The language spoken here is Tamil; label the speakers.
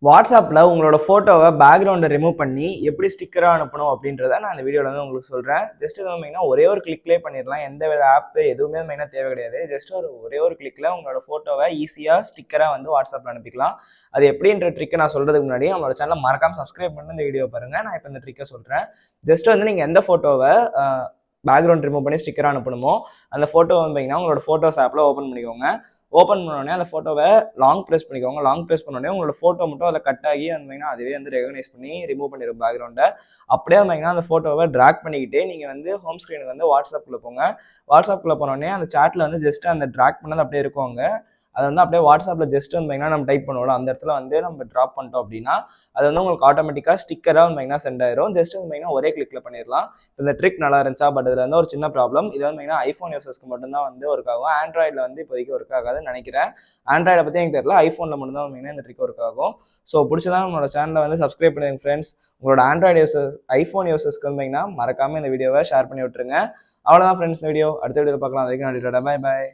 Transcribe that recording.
Speaker 1: வாட்ஸ்அப்பில் உங்களோட ஃபோட்டோவை பேக்ரவுண்டை ரிமூவ் பண்ணி எப்படி ஸ்டிக்கராக அனுப்பணும் அப்படின்றத நான் இந்த வீடியோவில் வந்து உங்களுக்கு சொல்கிறேன். ஜஸ்ட் இது மெயினாக ஒரே ஒரு கிளிக்லேயே பண்ணிடலாம். எந்த வித ஆப்பு எதுவுமே மெயினாக தேவை கிடையாது. ஜஸ்ட் ஒரே ஒரு கிளிக்கில் உங்களோட ஃபோட்டோவை ஈஸியாக ஸ்டிக்கராக வந்து வாட்ஸ்அப்பில் அனுப்பிக்கலாம். அது எப்படின்ற ட்ரிக்கை நான் சொல்கிறதுக்கு முன்னாடி நம்மளோட சேனலை மறக்காமல் சப்ஸ்கிரைப் பண்ணி இந்த வீடியோ பாருங்கள். நான் இப்போ இந்த ட்ரிக்கை சொல்கிறேன். ஜஸ்ட் வந்து நீங்கள் எந்த ஃபோட்டோவை பேக்ரவுண்ட் ரிமூவ் பண்ணி ஸ்டிக்கராக அனுப்பணுமோ அந்த ஃபோட்டோ வந்து பார்த்தீங்கன்னா உங்களோட ஃபோட்டோஸ் ஆப்பில் ஓப்பன் பண்ணிக்கோங்க. ஓப்பன் பண்ணோடனே அந்த ஃபோட்டோவை லாங் ப்ரெஸ் பண்ணிக்கோங்க. லாங் ப்ரெஸ் பண்ணோடனே உங்களோட ஃபோட்டோ மட்டும் அதில் கட் ஆகி வந்தீங்கன்னா அதுவே வந்து ரெகனைஸ் பண்ணி ரிமூவ் பண்ணிடும் பேக்ரவுண்டை. அப்படியே வந்தீங்கன்னா அந்த ஃபோட்டோவை ட்ராக் பண்ணிக்கிட்டே நீங்கள் வந்து ஹோம் ஸ்க்ரீனுக்கு வந்து வாட்ஸ்அப்பில் போங்க. வாட்ஸ்அப்பில் போனோடனே அந்த சாட்டில் வந்து ஜஸ்ட் அந்த ட்ராக் பண்ணது அப்படியே இருக்குவாங்க. அது வந்து அப்படியே வாட்ஸ்அப்பில் ஜஸ்ட் வந்தீங்கன்னா நம்ம டைப் பண்ணுவோம். அந்த இடத்துல வந்து நம்ம ட்ராப் பண்ணிட்டோம் அப்படின்னா அது வந்து உங்களுக்கு ஆட்டோமேட்டிக்காக ஸ்டிக்கராக வந்தீங்கன்னா சென்ட் ஆயிரும். ஜஸ்ட் வந்தீங்கன்னா ஒரே கிளிக்கில் பண்ணிடலாம். இந்த ட்ரிக் நல்லா இருந்துச்சா? பட் இதில் வந்து ஒரு சின்ன ப்ராப்ளம். இது வந்து ஐஃபோன் யூசர்ஸ்க்கு மட்டும்தான் வந்து ஒர்க் ஆகும். ஆண்ட்ராய்டில் வந்து இப்போதைக்கு ஒர்க் ஆகாதுன்னு நினைக்கிறேன். ஆண்ட்ராய்டை பற்றி எனக்கு தெரியல. ஐஃபோனில் மட்டும்தான் வந்தீங்கன்னா இந்த ட்ரிக் ஒர்க் ஆகும். ஸோ பிடிச்சதான் நம்மளோட சேனலை வந்து சப்ஸ்கிரைப் பண்ணுங்க ஃப்ரெண்ட்ஸ். உங்களோட ஆண்ட்ராய்டு யூசர்ஸ் ஐஃபோன் யூசர்ஸ்க்கு வந்தீங்கன்னா மறக்காமல் இந்த வீடியோவை ஷேர் பண்ணி விட்டுருங்க. அவ்வளோதான் ஃப்ரெண்ட்ஸ், இந்த வீடியோ அடுத்த வீடியோவில் பார்க்கலாம். அதுக்கு நன்றி. Bye bye.